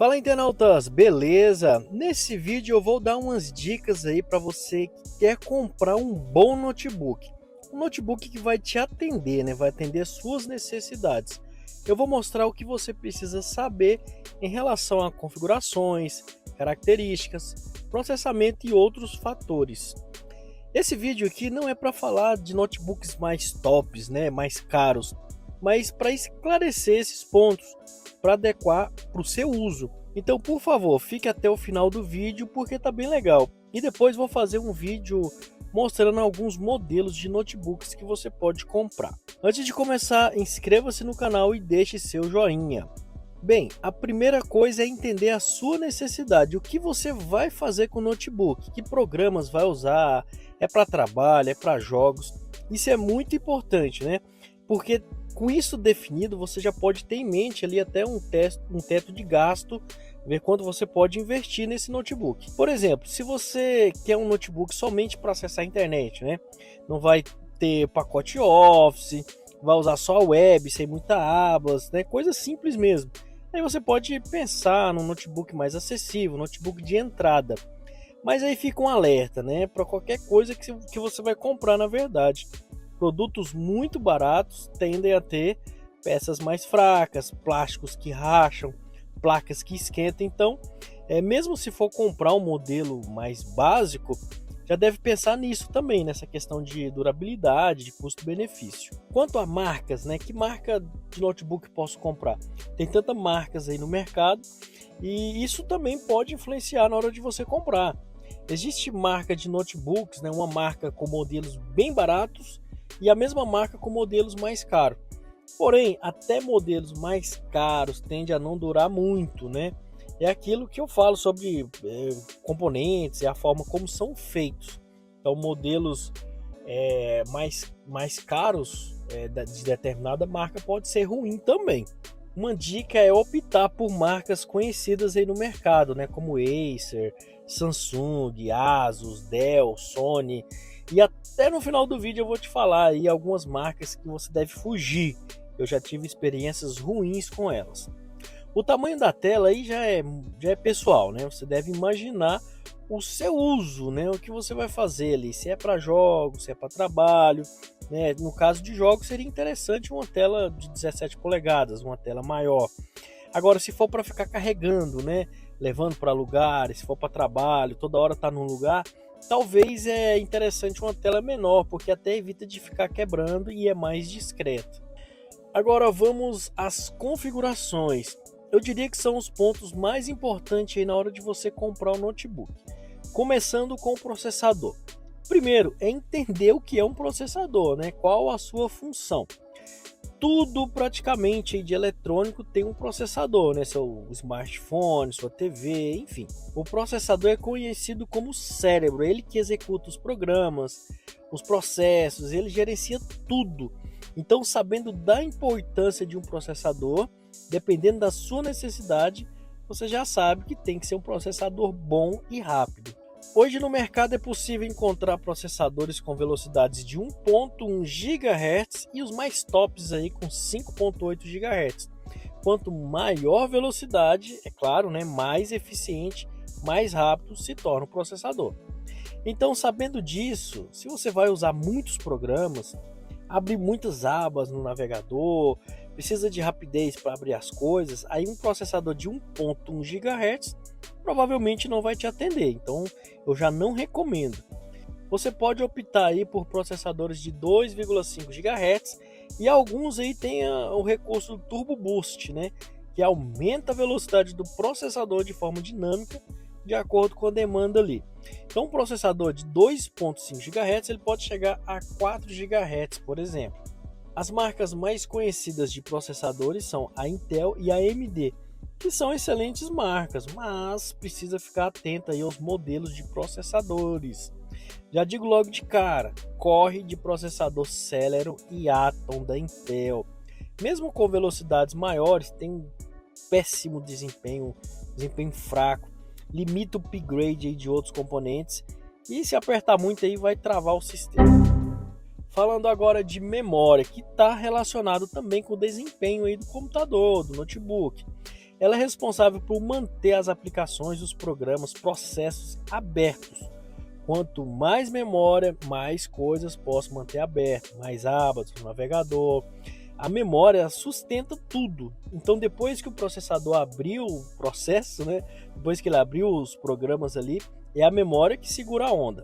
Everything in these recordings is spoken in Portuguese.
Fala, internautas, beleza? Nesse vídeo eu vou dar umas dicas aí para você que quer comprar um bom notebook. Um notebook que vai te atender, né? Vai atender as suas necessidades. Eu vou mostrar o que você precisa saber em relação a configurações, características, processamento e outros fatores. Esse vídeo aqui não é para falar de notebooks mais tops, né? Mais caros, mas para esclarecer esses pontos, para adequar para o seu uso. Então, por favor, fique até o final do vídeo porque tá bem legal. E depois vou fazer um vídeo mostrando alguns modelos de notebooks que você pode comprar. Antes de começar, inscreva-se no canal e deixe seu joinha. Bem, a primeira coisa é entender a sua necessidade, o que você vai fazer com o notebook, que programas vai usar, é para trabalho, é para jogos. Isso é muito importante, né? Porque com isso definido, você já pode ter em mente ali até um teto de gasto, ver quanto você pode investir nesse notebook. Por exemplo, se você quer um notebook somente para acessar a internet, né? Não vai ter pacote Office, vai usar só a web, sem muitas abas, né? Coisa simples mesmo. Aí você pode pensar num notebook mais acessível, notebook de entrada. Mas aí fica um alerta, né? Para qualquer coisa que você vai comprar, na verdade. Produtos muito baratos tendem a ter peças mais fracas, plásticos que racham, placas que esquentam. Então, mesmo se for comprar um modelo mais básico, já deve pensar nisso também, nessa questão de durabilidade, de custo-benefício. Quanto a marcas, né? Que marca de notebook posso comprar? Tem tantas marcas aí no mercado e isso também pode influenciar na hora de você comprar. Existe marca de notebooks, né? Uma marca com modelos bem baratos e a mesma marca com modelos mais caros. Porém, até modelos mais caros tendem a não durar muito, né? É aquilo que eu falo sobre componentes e a forma como são feitos. Então, modelos mais caros de determinada marca pode ser ruim também. Uma dica é optar por marcas conhecidas aí no mercado, né? Como Acer, Samsung, Asus, Dell, Sony. E até no final do vídeo eu vou te falar aí algumas marcas que você deve fugir. Eu já tive experiências ruins com elas. O tamanho da tela aí já é pessoal, né? Você deve imaginar o seu uso, né? O que você vai fazer ali, se é para jogos, se é para trabalho, né? No caso de jogos seria interessante uma tela de 17 polegadas, uma tela maior. Agora, se for para ficar carregando, né? Levando para lugares, se for para trabalho, toda hora tá num lugar, talvez é interessante uma tela menor, porque até evita de ficar quebrando e é mais discreto. Agora vamos às configurações. Eu diria que são os pontos mais importantes aí na hora de você comprar um notebook. Começando com o processador. Primeiro é entender o que é um processador, né? Qual a sua função. Tudo praticamente de eletrônico tem um processador, né? Seu smartphone, sua TV, enfim. O processador é conhecido como cérebro, ele que executa os programas, os processos, ele gerencia tudo. Então, sabendo da importância de um processador, dependendo da sua necessidade, você já sabe que tem que ser um processador bom e rápido. Hoje no mercado é possível encontrar processadores com velocidades de 1.1 GHz e os mais tops aí com 5.8 GHz. Quanto maior velocidade, é claro, né, mais eficiente, mais rápido se torna o processador. Então, sabendo disso, se você vai usar muitos programas, abrir muitas abas no navegador, precisa de rapidez para abrir as coisas, aí um processador de 1.1 GHz provavelmente não vai te atender, então eu já não recomendo. Você pode optar aí por processadores de 2,5 GHz e alguns aí tem o recurso do Turbo Boost, né, que aumenta a velocidade do processador de forma dinâmica de acordo com a demanda ali. Então, um processador de 2.5 GHz ele pode chegar a 4 GHz, por exemplo. As marcas mais conhecidas de processadores são a Intel e a AMD, que são excelentes marcas, mas precisa ficar atento aí aos modelos de processadores. Já digo logo de cara, corre de processador Celeron e Atom da Intel. Mesmo com velocidades maiores, tem um péssimo desempenho fraco, limita o upgrade de outros componentes e se apertar muito aí vai travar o sistema. Falando agora de memória, que está relacionado também com o desempenho aí do computador, do notebook. ela é responsável por manter as aplicações, os programas, processos abertos. Quanto mais memória, mais coisas posso manter aberto, mais abas no navegador. A memória sustenta tudo. Então, depois que o processador abriu o processo, né? Depois que ele abriu os programas ali, é a memória que segura a onda.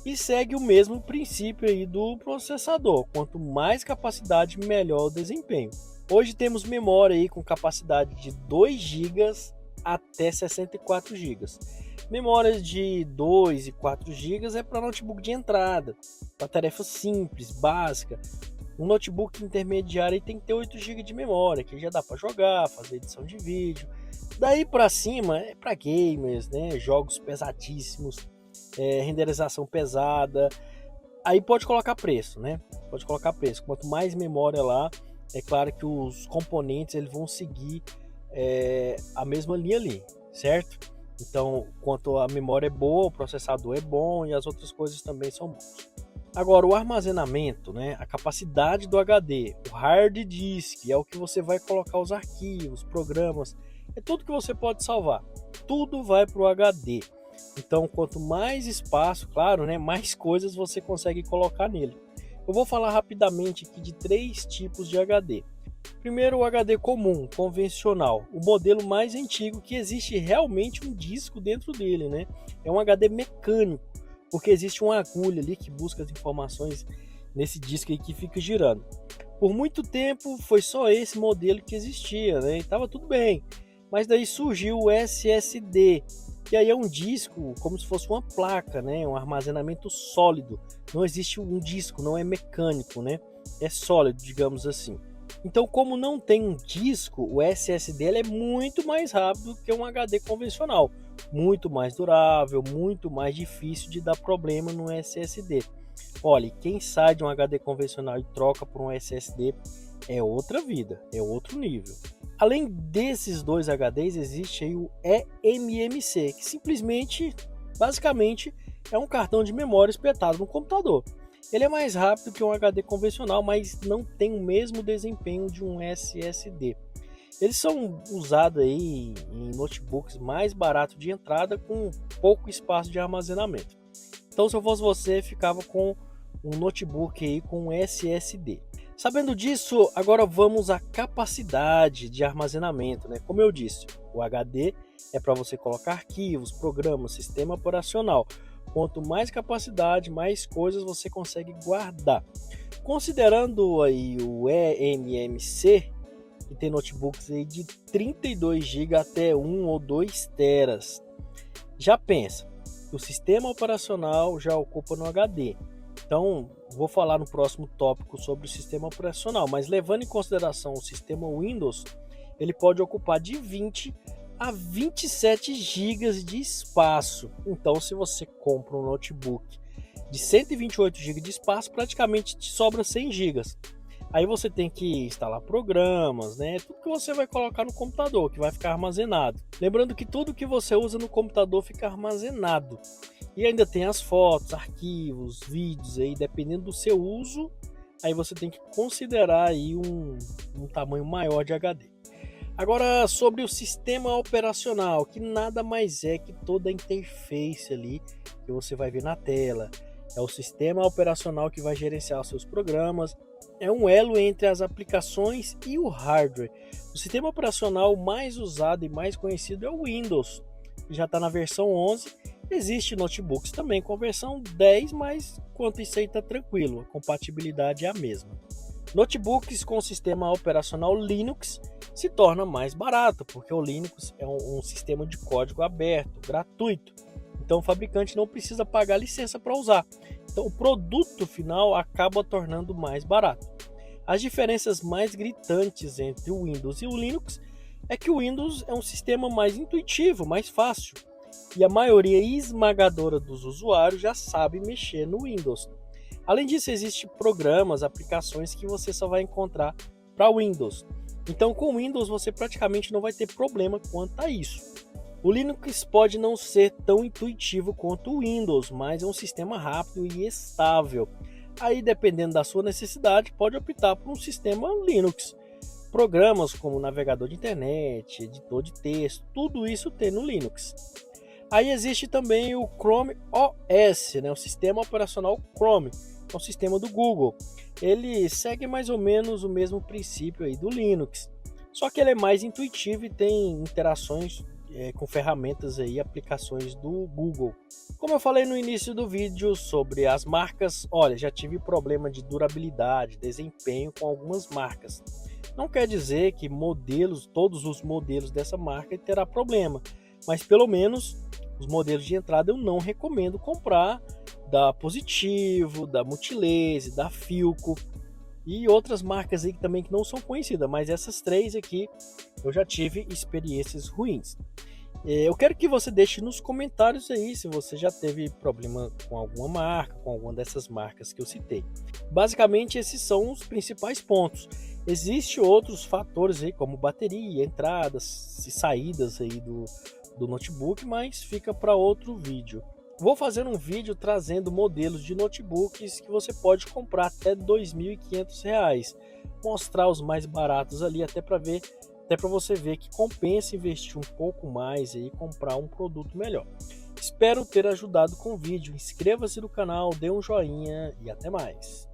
E segue o mesmo princípio aí do processador. Quanto mais capacidade, melhor o desempenho. Hoje temos memória aí com capacidade de 2 GB até 64 GB. Memória de 2 e 4 GB é para notebook de entrada, para tarefa simples, básica. Um notebook intermediário tem que ter 8 GB de memória, que já dá para jogar, fazer edição de vídeo. Daí para cima é para gamers, né? Jogos pesadíssimos, renderização pesada. Aí pode colocar preço, né? Pode colocar preço. Quanto mais memória lá, é claro que os componentes eles vão seguir a mesma linha ali, certo? Então, quanto a memória é boa, o processador é bom e as outras coisas também são boas. Agora, o armazenamento, né? A capacidade do HD, o hard disk, é o que você vai colocar os arquivos, programas, é tudo que você pode salvar. Tudo vai para o HD. Então, quanto mais espaço, claro, né? Mais coisas você consegue colocar nele. Eu vou falar rapidamente aqui de 3 tipos de HD. Primeiro, o HD comum, convencional, o modelo mais antigo que existe realmente um disco dentro dele, né? É um HD mecânico, porque existe uma agulha ali que busca as informações nesse disco aí que fica girando. Por muito tempo foi só esse modelo que existia, né? E tava tudo bem. Mas daí surgiu o SSD, que aí é um disco como se fosse uma placa, né? Um armazenamento sólido. Não existe um disco, não é mecânico, né? É sólido, digamos assim. Então, como não tem um disco, o SSD é muito mais rápido que um HD convencional, muito mais durável, muito mais difícil de dar problema no SSD. Olha, quem sai de um HD convencional e troca por um SSD é outra vida, é outro nível. Além desses 2 HDs, existe aí o eMMC, que simplesmente, basicamente, é um cartão de memória espetado no computador. Ele é mais rápido que um HD convencional, mas não tem o mesmo desempenho de um SSD. Eles são usados aí em notebooks mais baratos de entrada com pouco espaço de armazenamento. Então, se eu fosse você, ficava com um notebook aí com SSD. Sabendo disso, agora vamos à capacidade de armazenamento, né? Como eu disse, o HD é para você colocar arquivos, programas, sistema operacional. Quanto mais capacidade, mais coisas você consegue guardar. Considerando aí o eMMC, que tem notebooks aí de 32 GB até 1 ou 2 teras. Já pensa, o sistema operacional já ocupa no HD. Então, vou falar no próximo tópico sobre o sistema operacional, mas levando em consideração o sistema Windows, ele pode ocupar de 20 a 27 GB de espaço. Então, se você compra um notebook de 128 GB de espaço, praticamente te sobra 100 GB. Aí você tem que instalar programas, né? Tudo que você vai colocar no computador, que vai ficar armazenado. Lembrando que tudo que você usa no computador fica armazenado. E ainda tem as fotos, arquivos, vídeos aí, dependendo do seu uso, aí você tem que considerar aí um tamanho maior de HD. Agora, sobre o sistema operacional, que nada mais é que toda a interface ali que você vai ver na tela. É o sistema operacional que vai gerenciar os seus programas, é um elo entre as aplicações e o hardware. O sistema operacional mais usado e mais conhecido é o Windows, que já está na versão 11. Existem notebooks também com versão 10, mas quanto isso aí está tranquilo, a compatibilidade é a mesma. Notebooks com sistema operacional Linux se torna mais barato, porque o Linux é um sistema de código aberto, gratuito. Então o fabricante não precisa pagar licença para usar. Então o produto final acaba tornando mais barato. As diferenças mais gritantes entre o Windows e o Linux é que o Windows é um sistema mais intuitivo, mais fácil. E a maioria esmagadora dos usuários já sabe mexer no Windows. Além disso, existem programas, aplicações que você só vai encontrar para Windows. Então, com o Windows, você praticamente não vai ter problema quanto a isso. O Linux pode não ser tão intuitivo quanto o Windows, mas é um sistema rápido e estável. Aí, dependendo da sua necessidade, pode optar por um sistema Linux. programas como navegador de internet, editor de texto, tudo isso tem no Linux. Aí existe também o Chrome OS, né, o sistema operacional Chrome, que é um sistema do Google. Ele segue mais ou menos o mesmo princípio aí do Linux, só que ele é mais intuitivo e tem interações com ferramentas aí, aplicações do Google. Como eu falei no início do vídeo sobre as marcas, olha, já tive problema de durabilidade, desempenho com algumas marcas. Não quer dizer que todos os modelos dessa marca terá problema, mas pelo menos os modelos de entrada eu não recomendo comprar da Positivo, da Multilaser, da Philco e outras marcas aí também que não são conhecidas, mas essas três aqui eu já tive experiências ruins. Eu quero que você deixe nos comentários aí se você já teve problema com alguma marca, com alguma dessas marcas que eu citei. Basicamente esses são os principais pontos. Existem outros fatores aí como bateria, entradas e saídas aí do notebook, mas fica para outro vídeo. Vou fazer um vídeo trazendo modelos de notebooks que você pode comprar até R$ 2.500, mostrar os mais baratos ali até para você ver que compensa investir um pouco mais e comprar um produto melhor. Espero ter ajudado com o vídeo. Inscreva-se no canal, dê um joinha e até mais.